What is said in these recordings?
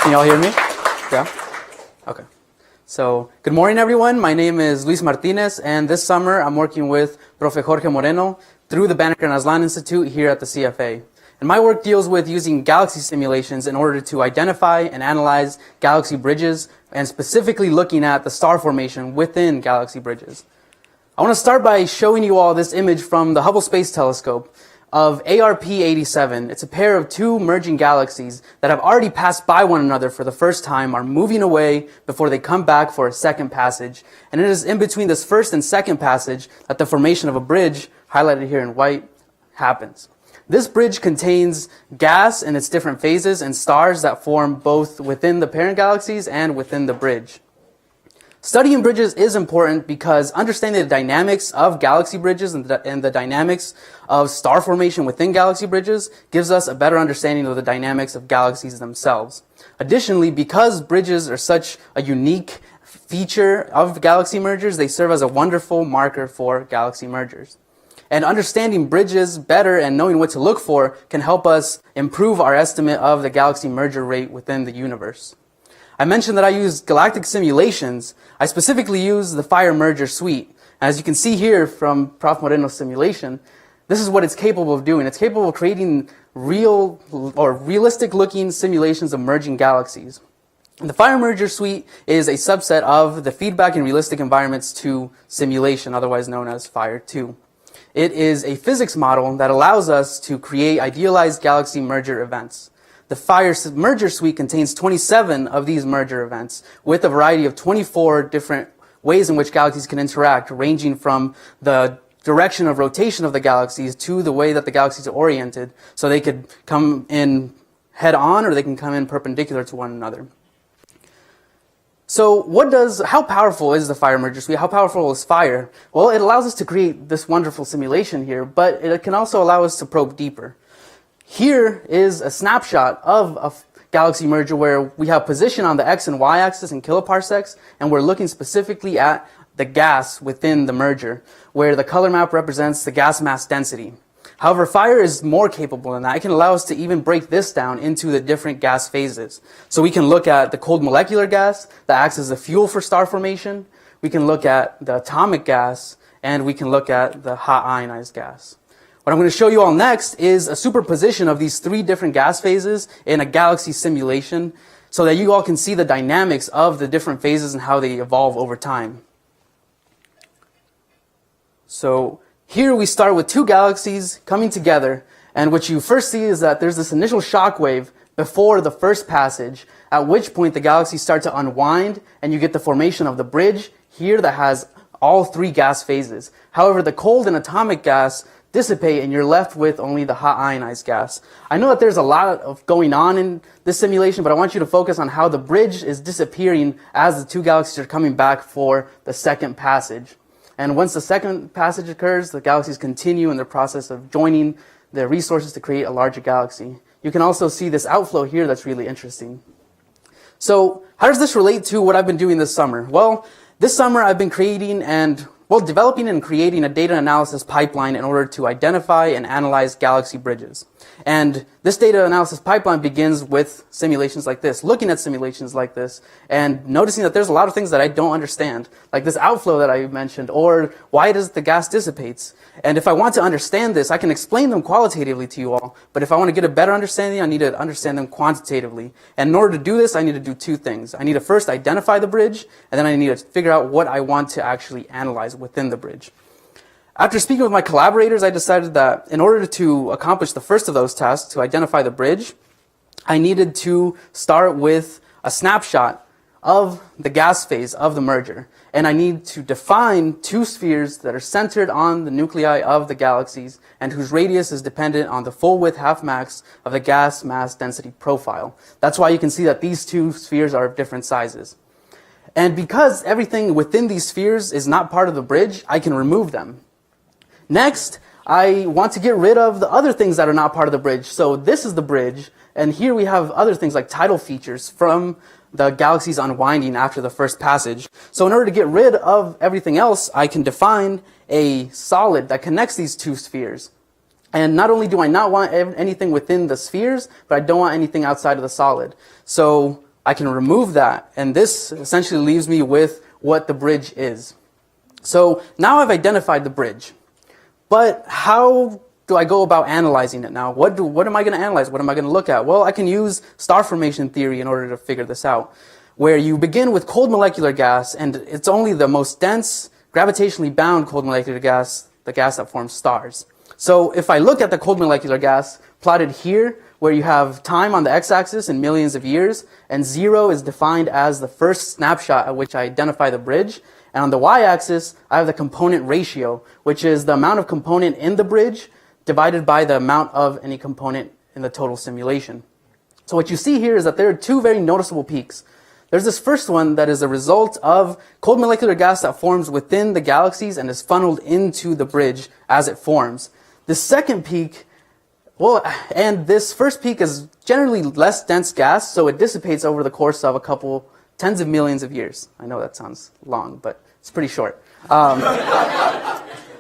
Can you all hear me? Yeah? Okay. So, good morning everyone. My name is Luis Martinez, and this summer I'm working with Profe Jorge Moreno through the Banneker and Aslan Institute here at the CFA. And my work deals with using galaxy simulations in order to identify and analyze galaxy bridges, and specifically looking at the star formation within galaxy bridges. I want to start by showing you all this image from the Hubble Space Telescope of ARP-87. It's a pair of two merging galaxies that have already passed by one another for the first time, are moving away before they come back for a second passage. And it is in between this first and second passage that the formation of a bridge, highlighted here in white, happens. This bridge contains gas in its different phases and stars that form both within the parent galaxies and within the bridge. Studying bridges is important because understanding the dynamics of galaxy bridges and the dynamics of star formation within galaxy bridges gives us a better understanding of the dynamics of galaxies themselves. Additionally, because bridges are such a unique feature of galaxy mergers, they serve as a wonderful marker for galaxy mergers. And understanding bridges better and knowing what to look for can help us improve our estimate of the galaxy merger rate within the universe. I mentioned that I use galactic simulations. I specifically use the Fire Merger Suite. As you can see here from Prof. Moreno's simulation, this is what it's capable of doing. It's capable of creating real or realistic looking simulations of merging galaxies. And the Fire Merger Suite is a subset of the Feedback and Realistic Environments 2 simulation, otherwise known as Fire 2. It is a physics model that allows us to create idealized galaxy merger events. The Fire Merger Suite contains 27 of these merger events with a variety of 24 different ways in which galaxies can interact, ranging from the direction of rotation of the galaxies to the way that the galaxies are oriented, so they could come in head-on or they can come in perpendicular to one another. So how powerful is the Fire Merger Suite? How powerful is Fire? Well, it allows us to create this wonderful simulation here, but it can also allow us to probe deeper. Here is a snapshot of a galaxy merger where we have position on the x and y axis in kiloparsecs, and we're looking specifically at the gas within the merger, where the color map represents the gas mass density. However, Fire is more capable than that. It can allow us to even break this down into the different gas phases. So we can look at the cold molecular gas that acts as the fuel for star formation. We can look at the atomic gas, and we can look at the hot ionized gas. What I'm going to show you all next is a superposition of these three different gas phases in a galaxy simulation so that you all can see the dynamics of the different phases and how they evolve over time. So here we start with two galaxies coming together, and what you first see is that there's this initial shock wave before the first passage, at which point the galaxies start to unwind and you get the formation of the bridge here that has all three gas phases. However, the cold and atomic gas dissipate and you're left with only the hot ionized gas. I know that there's a lot of going on in this simulation, but I want you to focus on how the bridge is disappearing as the two galaxies are coming back for the second passage. And once the second passage occurs, the galaxies continue in the process of joining the resources to create a larger galaxy. You can also see this outflow here that's really interesting. So how does this relate to what I've been doing this summer? Well, this summer I've been developing and creating a data analysis pipeline in order to identify and analyze galaxy bridges. And this data analysis pipeline begins with simulations like this, looking at simulations like this, and noticing that there's a lot of things that I don't understand, like this outflow that I mentioned, or why does the gas dissipates? And if I want to understand this, I can explain them qualitatively to you all, but if I want to get a better understanding, I need to understand them quantitatively. And in order to do this, I need to do two things. I need to first identify the bridge, and then I need to figure out what I want to actually analyze within the bridge. After speaking with my collaborators, I decided that in order to accomplish the first of those tasks, to identify the bridge, I needed to start with a snapshot of the gas phase of the merger. And I need to define two spheres that are centered on the nuclei of the galaxies and whose radius is dependent on the full width half max of the gas mass density profile. That's why you can see that these two spheres are of different sizes. And because everything within these spheres is not part of the bridge, I can remove them. Next, I want to get rid of the other things that are not part of the bridge. So this is the bridge, and here we have other things like tidal features from the galaxies unwinding after the first passage. So in order to get rid of everything else, I can define a solid that connects these two spheres. And not only do I not want anything within the spheres, but I don't want anything outside of the solid. So I can remove that, and this essentially leaves me with what the bridge is. So now I've identified the bridge, but how do I go about analyzing it now? What am I going to analyze? What am I going to look at? Well, I can use star formation theory in order to figure this out, where you begin with cold molecular gas, and it's only the most dense, gravitationally bound cold molecular gas, the gas that forms stars. So if I look at the cold molecular gas plotted here, where you have time on the x-axis in millions of years, and 0 is defined as the first snapshot at which I identify the bridge, and on the y-axis, I have the component ratio, which is the amount of component in the bridge divided by the amount of any component in the total simulation. So what you see here is that there are two very noticeable peaks. There's this first one that is a result of cold molecular gas that forms within the galaxies and is funneled into the bridge as it forms. The second peak, well, and this first peak is generally less dense gas, so it dissipates over the course of a couple tens of millions of years. I know that sounds long, but it's pretty short.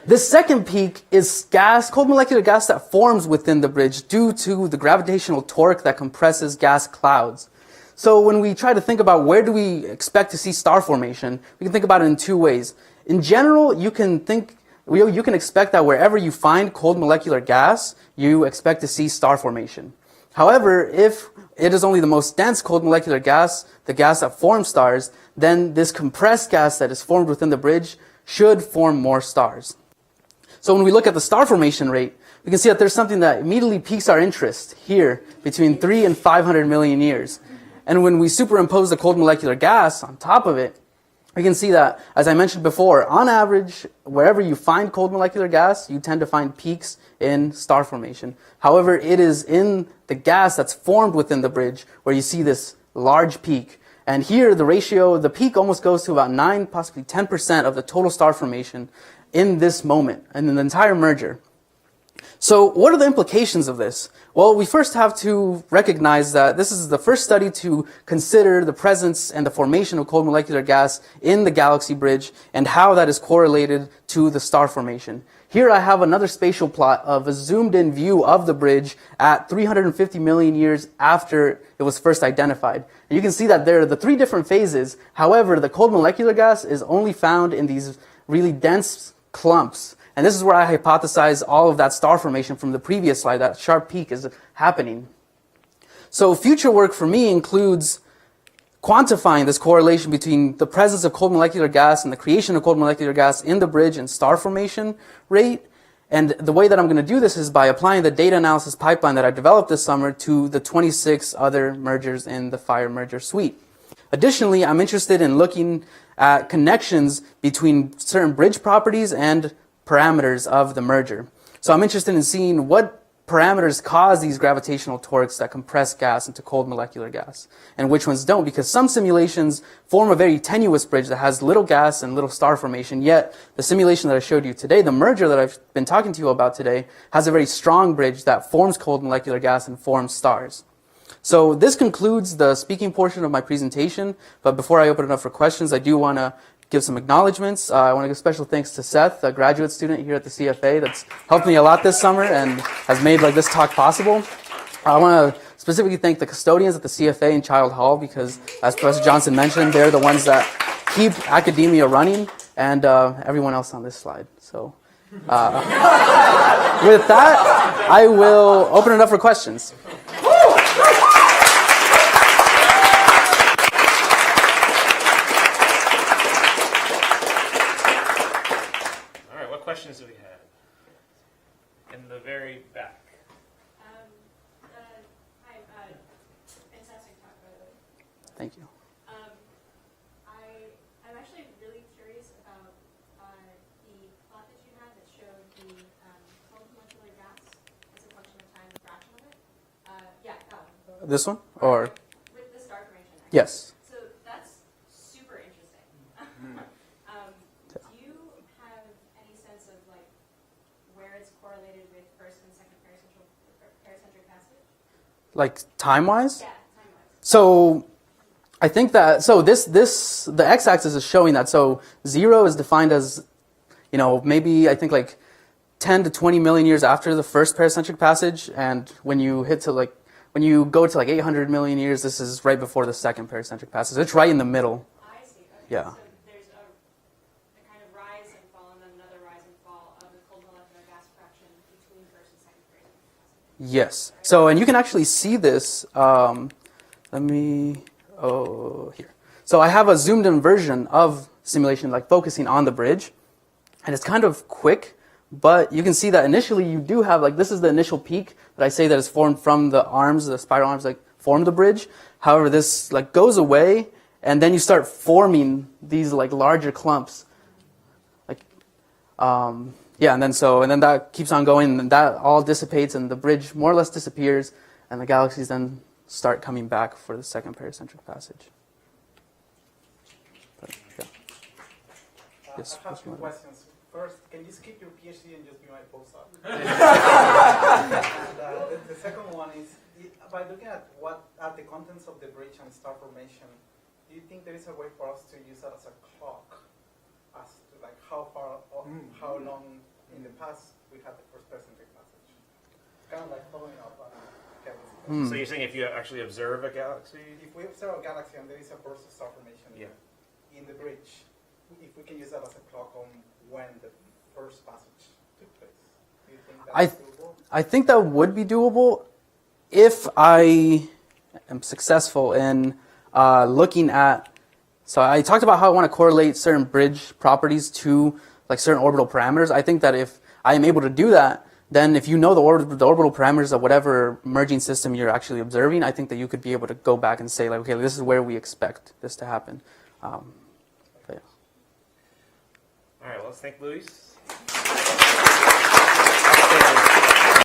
This second peak is gas, cold molecular gas that forms within the bridge due to the gravitational torque that compresses gas clouds. So when we try to think about where do we expect to see star formation, we can think about it in two ways. In general, you can expect that wherever you find cold molecular gas, you expect to see star formation. However, if it is only the most dense cold molecular gas, the gas that forms stars, then this compressed gas that is formed within the bridge should form more stars. So when we look at the star formation rate, we can see that there's something that immediately piques our interest here between 3 and 500 million years. And when we superimpose the cold molecular gas on top of it, we can see that, as I mentioned before, on average, wherever you find cold molecular gas, you tend to find peaks in star formation. However, it is in the gas that's formed within the bridge where you see this large peak. And here, the peak almost goes to about 9, possibly 10% of the total star formation in this moment, and in the entire merger. So what are the implications of this? Well, we first have to recognize that this is the first study to consider the presence and the formation of cold molecular gas in the galaxy bridge and how that is correlated to the star formation. Here I have another spatial plot of a zoomed-in view of the bridge at 350 million years after it was first identified. And you can see that there are the three different phases. However, the cold molecular gas is only found in these really dense clumps. And this is where I hypothesize all of that star formation from the previous slide, that sharp peak is happening. So future work for me includes quantifying this correlation between the presence of cold molecular gas and the creation of cold molecular gas in the bridge and star formation rate. And the way that I'm going to do this is by applying the data analysis pipeline that I developed this summer to the 26 other mergers in the FIRE merger suite. Additionally, I'm interested in looking at connections between certain bridge properties and parameters of the merger. So I'm interested in seeing what parameters cause these gravitational torques that compress gas into cold molecular gas, and which ones don't, because some simulations form a very tenuous bridge that has little gas and little star formation, yet the simulation that I showed you today, the merger that I've been talking to you about today, has a very strong bridge that forms cold molecular gas and forms stars. So this concludes the speaking portion of my presentation, but before I open it up for questions, I do want to give some acknowledgments. I want to give special thanks to Seth, a graduate student here at the CFA that's helped me a lot this summer and has made this talk possible. I want to specifically thank the custodians at the CFA and Child Hall because, as Professor Johnson mentioned, they're the ones that keep academia running, and everyone else on this slide. So with that, I will open it up for questions. Questions do we have? In the very back. Hi, fantastic talk, by the way. Thank you. I'm actually really curious about the plot that you had that showed the cold molecular gas as a function of time, the fraction of it. Yeah, that one. This one? Or? With the star formation. Yes. So that's super interesting. Do you have any sense of where it's correlated with first and second paracentric passage? Like time-wise? Yeah, time-wise. So I think that, the x-axis is showing that. So 0 is defined as, maybe I think 10 to 20 million years after the first paracentric passage. And when you hit to when you go to like 800 million years, this is right before the second pericentric passage. It's right in the middle. I see. Okay. Yeah. So there's a kind of rise and fall, and then another rise and fall of the cold molecular gas fraction between first and second pericentric passage. Yes. So, and you can actually see this. Here. So I have a zoomed in version of simulation, like focusing on the bridge, and it's kind of quick, but you can see that initially you do have, like, this is the initial peak that I say that is formed from the arms, the spiral arms, like, form the bridge. However, this, like, goes away, and then you start forming these, like, larger clumps. Like, yeah, and then that keeps on going, and that all dissipates, and the bridge more or less disappears, and the galaxies then start coming back for the second pericentric passage. But, yeah. Yes, I have two questions. First, can you skip your PhD and just be my postdoc? And the second one is, by looking at the contents of the bridge and star formation, do you think there is a way for us to use that as a clock, as to like how far, or how long in the past we had the first pericentric passage? Kind of like following up on Kevin's. So you're saying if you actually observe a galaxy? If we observe a galaxy and there is a burst of star formation in the bridge, if we can use that as a clock on when the first passage took place, do you think that's doable? I think that would be doable if I am successful in looking at. So I talked about how I want to correlate certain bridge properties to like certain orbital parameters. I think that if I am able to do that, then if you know the orbital parameters of whatever merging system you're actually observing, I think that you could be able to go back and say, like, okay, this is where we expect this to happen. But yeah. All right, well, let's thank Luis.